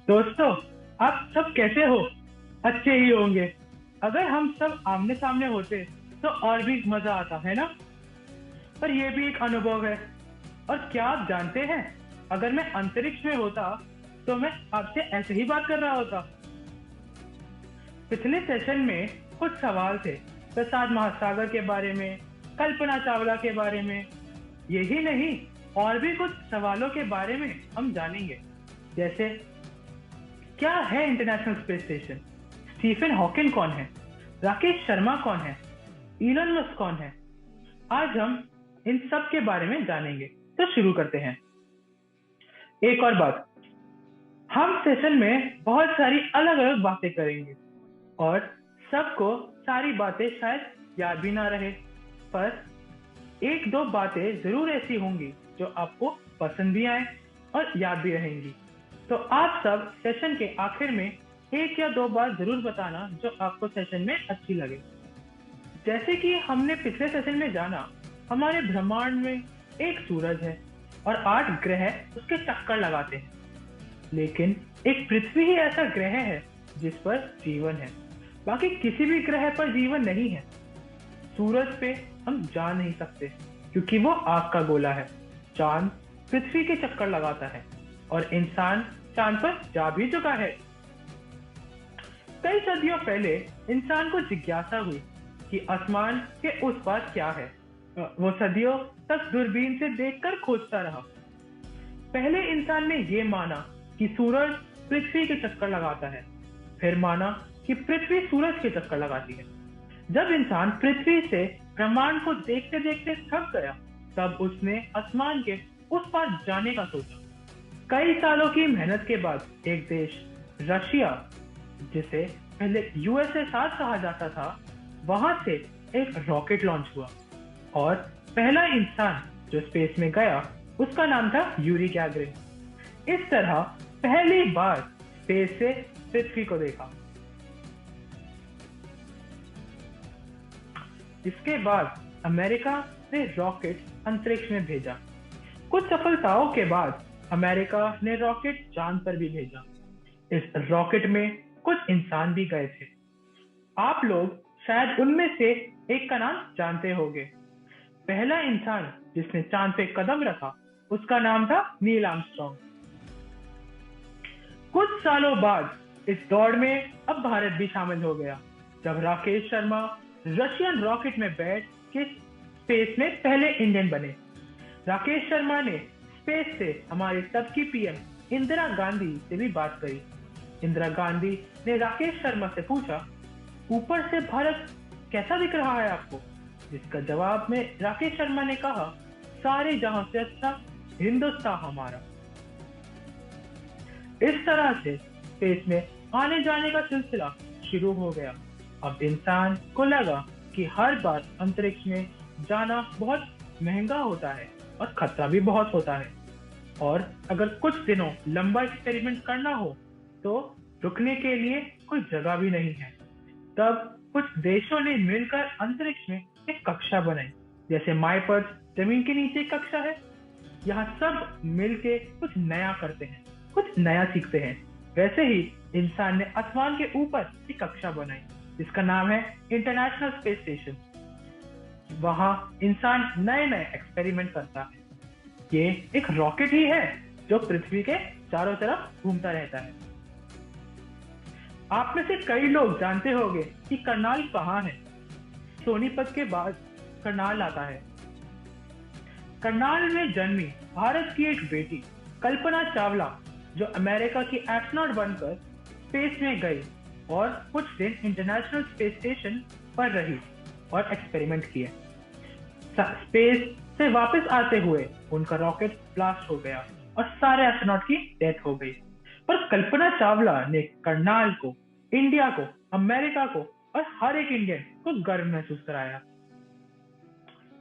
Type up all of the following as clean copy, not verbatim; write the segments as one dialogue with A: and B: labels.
A: दोस्तों, आप सब कैसे हो? अच्छे ही होंगे। अगर हम सब आमने सामने होते तो और भी मजा आता है ना। पर यह भी एक अनुभव है। और क्या आप जानते हैं, अगर मैं अंतरिक्ष में होता तो मैं आपसे ऐसे ही बात कर रहा होता। पिछले सेशन में कुछ सवाल थे प्रसाद महासागर के बारे में, कल्पना चावला के बारे में। यही नहीं, और भी कुछ सवालों के बारे में हम जानेंगे। जैसे, क्या है international space station? Stephen Hawking कौन है? राकेश शर्मा कौन है? इलन मस्क कौन है? आज हम इन सब के बारे में जानेंगे। तो शुरू करते हैं। एक और बात, हम सेशन में बहुत सारी अलग अलग बातें करेंगे और सबको सारी बातें शायद याद भी ना रहे, पर एक दो बातें जरूर ऐसी होंगी जो आपको पसंद भी आए और याद भी रहेंगी। तो आप सब सेशन के आखिर में एक या दो बात जरूर बताना जो आपको सेशन में अच्छी लगे। जैसे कि हमने पिछले सेशन में जाना, हमारे ब्रह्मांड में एक सूरज है और 8 ग्रह उसके चक्कर लगाते हैं। लेकिन एक पृथ्वी ही ऐसा ग्रह है जिस पर जीवन है। बाकी किसी भी ग्रह पर जीवन नहीं है। सूरज पे हम जा नहीं सकते क्योंकि वो आग का गोला है। चांद पृथ्वी के चक्कर लगाता है और इंसान चांद पर जा भी चुका है। कई सदियों पहले इंसान को जिज्ञासा हुई कि आसमान के उस पार क्या है। वो सदियों तक दूरबीन से देखकर खोजता रहा। पहले इंसान ने ये माना कि सूरज पृथ्वी के चक्कर लगाता है, फिर माना कि पृथ्वी सूरज के चक्कर लगाती है। जब इंसान पृथ्वी से ब्रह्मांड को देखते देखते थक गया, तब उसने आसमान के उस पार जाने का सोचा। कई सालों की मेहनत के बाद एक देश, रशिया, जिसे पहले यूएसएसआर कहा जाता था, वहां से एक रॉकेट लॉन्च हुआ और पहला इंसान जो स्पेस में गया उसका नाम था यूरी गैगरिन। इस तरह पहली बार स्पेस से पृथ्वी को देखा। इसके बाद अमेरिका ने रॉकेट अंतरिक्ष में भेजा। कुछ सफलताओं के बाद अमेरिका ने रॉकेट चांद पर भी भेजा। इस रॉकेट में कुछ इंसान भी गए थे। आप लोग शायद उनमें से एक का नाम जानते होंगे। पहला इंसान जिसने चांद पे कदम रखा उसका नाम था नील आर्मस्ट्रॉन्ग। कुछ सालों बाद इस दौड़ में अब भारत भी शामिल हो गया, जब राकेश शर्मा रशियन रॉकेट में बैठ के स्पेस में पहले इंडियन बने। राकेश शर्मा ने स्पेस से हमारे तब की पीएम इंदिरा गांधी से भी बात करी। इंदिरा गांधी ने राकेश शर्मा से पूछा, ऊपर से भारत कैसा दिख रहा है आपको? जिसका जवाब में राकेश शर्मा ने कहा, सारे जहां से अच्छा हिंदुस्तान हमारा। इस तरह से स्पेस में आने जाने का सिलसिला शुरू हो गया। अब इंसान को लगा कि हर बार अंतरिक्ष में जाना बहुत महंगा होता है और खतरा भी बहुत होता है, और अगर कुछ दिनों लंबा एक्सपेरिमेंट करना हो तो रुकने के लिए कोई जगह भी नहीं है। तब कुछ देशों ने मिलकर अंतरिक्ष में एक कक्षा बनाई। जैसे माई पर्थ जमीन के नीचे एक कक्षा है, यहाँ सब मिलके कुछ नया करते हैं, कुछ नया सीखते हैं। वैसे ही इंसान ने आसमान के ऊपर एक कक्षा बनाई जिसका नाम है इंटरनेशनल स्पेस स्टेशन। वहां इंसान नए नए एक्सपेरिमेंट करता है। ये एक रॉकेट ही है जो पृथ्वी के चारों तरफ घूमता रहता है। आप में से कई लोग जानते होंगे कि करनाल कहाँ है। सोनीपत के बाद करनाल आता है। करनाल में जन्मी भारत की एक बेटी कल्पना चावला, जो अमेरिका की एस्ट्रोनॉट बनकर स्पेस में गई और कुछ दिन इंटरनेशनल स्पेस स्टेशन पर रही और एक्सपेरिमेंट किए। स्पेस से वापस आते हुए उनका रॉकेट ब्लास्ट हो गया और सारे एस्ट्रोनॉट की डेथ हो गई। पर कल्पना चावला ने करनाल को, इंडिया को, अमेरिका को और हर एक इंडियन को गर्व महसूस कराया।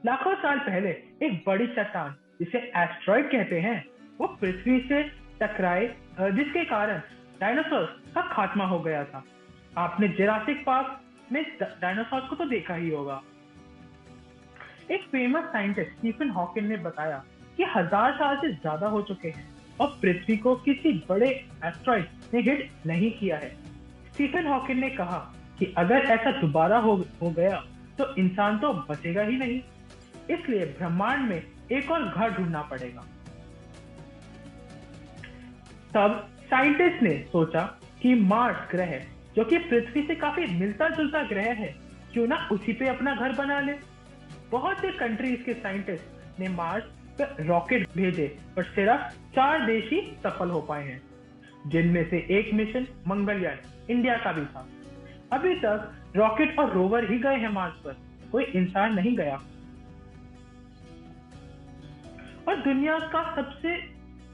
A: लाखों साल पहले एक बड़ी चट्टान, जिसे एस्ट्रॉइड कहते हैं, वो पृथ्वी से टकराए, जिसके कारण डायनासोर का खात्मा हो गया था। आपने जुरासिक पार्क में डायनासोर को तो देखा ही होगा। एक फेमस साइंटिस्ट स्टीफन हॉकिंग ने बताया कि 1000 साल से ज्यादा हो चुके हैं और पृथ्वी को किसी बड़े एस्ट्रॉइड ने हिट नहीं किया है। स्टीफन हॉकिंग ने कहा कि अगर ऐसा दोबारा हो गया तो इंसान तो बचेगा ही नहीं, इसलिए ब्रह्मांड में एक और घर ढूंढना पड़ेगा। तब साइंटिस्ट ने सोचा कि मार्स ग्रह, जो कि पृथ्वी से काफी मिलता जुलता ग्रह है, क्यों ना उसी पे अपना घर बना ले। बहुत से कंट्रीज के साइंटिस्ट ने मार्स पर रॉकेट भेजे, पर सिर्फ 4 देश ही सफल हो पाए हैं, जिनमें से एक मिशन मंगलयान इंडिया का भी था। अभी तक रॉकेट और रोवर ही गए हैं मार्स पर, कोई इंसान नहीं गया। और दुनिया का सबसे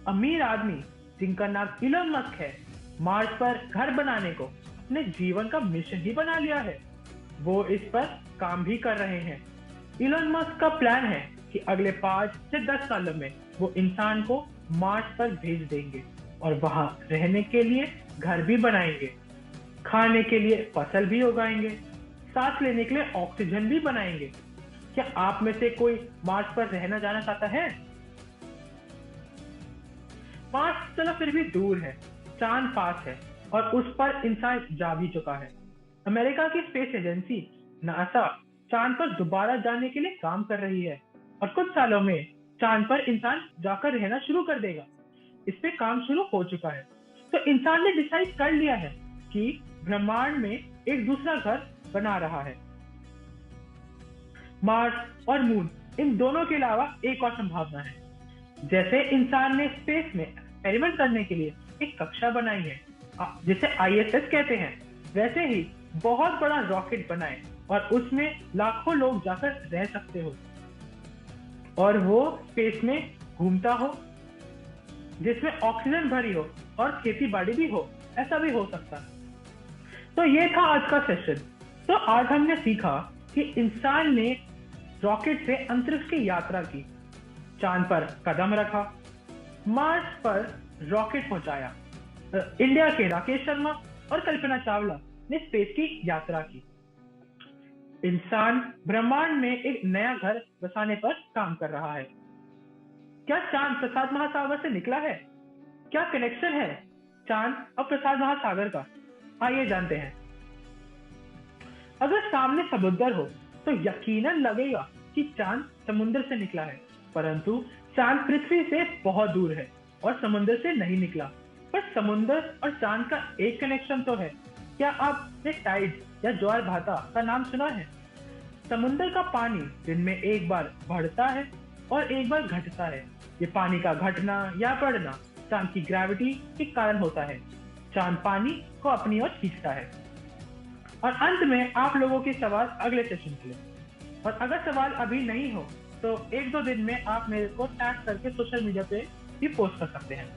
A: अमीर आदमी, जिनका नाम इलोन मस्क है, मार्स पर घर बनाने को अपने जीवन का मिशन ही बना लिया है। वो इस पर काम भी कर रहे हैं। इलोन मस्क का प्लान है कि अगले 5 से 10 सालों में वो इंसान को मार्स पर भेज देंगे और वहां रहने के लिए घर भी बनाएंगे, खाने के लिए फसल भी उगाएंगे, सांस लेने के लिए ऑक्सीजन भी बनाएंगे। क्या आप में से कोई मार्स पर रहना जाना चाहता है? मार्स चलो फिर भी दूर है, चांद पास है और उस पर इंसान जा भी चुका है। अमेरिका की स्पेस एजेंसी नासा चांद पर दोबारा जाने के लिए काम कर रही है और कुछ सालों में चांद पर इंसान जाकर रहना शुरू कर देगा। इस पे काम शुरू हो चुका है। तो इंसान ने डिसाइड कर लिया है कि ब्रह्मांड में एक दूसरा घर बना रहा है। मार्स और मून, इन दोनों के अलावा एक और संभावना है। जैसे इंसान ने स्पेस में एक्सपेरिमेंट करने के लिए एक कक्षा बनाई है, जिसे ISS कहते हैं, वैसे ही बहुत बड़ा रॉकेट बनाए और उसमें लाखों लोग जाकर रह सकते हो और वो स्पेस में घूमता हो, जिसमें ऑक्सीजन भरी हो और खेती बाड़ी भी हो, ऐसा भी हो सकता है। तो ये था आज का सेशन। तो आज हमने सीखा कि इंसान ने रॉकेट से अंतरिक्ष की यात्रा की, चांद पर कदम रखा, मार्स पर रॉकेट पहुंचाया, इंडिया के राकेश शर्मा और कल्पना चावला ने स्पेस की यात्रा की। इंसान ब्रह्मांड में एक नया घर बसाने पर काम कर रहा है। क्या चांद प्रसाद महासागर से निकला है? क्या कनेक्शन है चांद और प्रसाद महासागर का? आइए जानते हैं। अगर सामने समुद्र हो तो यकीनन लगेगा कि चांद समुद्र से निकला है, परंतु चांद पृथ्वी से बहुत दूर है और समुद्र से नहीं निकला। पर समुद्र और चांद का एक कनेक्शन तो है। क्या आपने टाइड या ज्वार भाटा का नाम सुना है? समुद्र का पानी दिन में एक बार बढ़ता है और एक बार घटता है। ये पानी का घटना या बढ़ना चांद की ग्रेविटी के कारण होता है। चांद पानी को अपनी ओर खींचता है। और अंत में आप लोगों के सवाल अगले सेशन के लिए। और अगर सवाल अभी नहीं हो तो 1-2 दिन में आप मेरे को टैग करके सोशल मीडिया पे भी पोस्ट कर सकते हैं।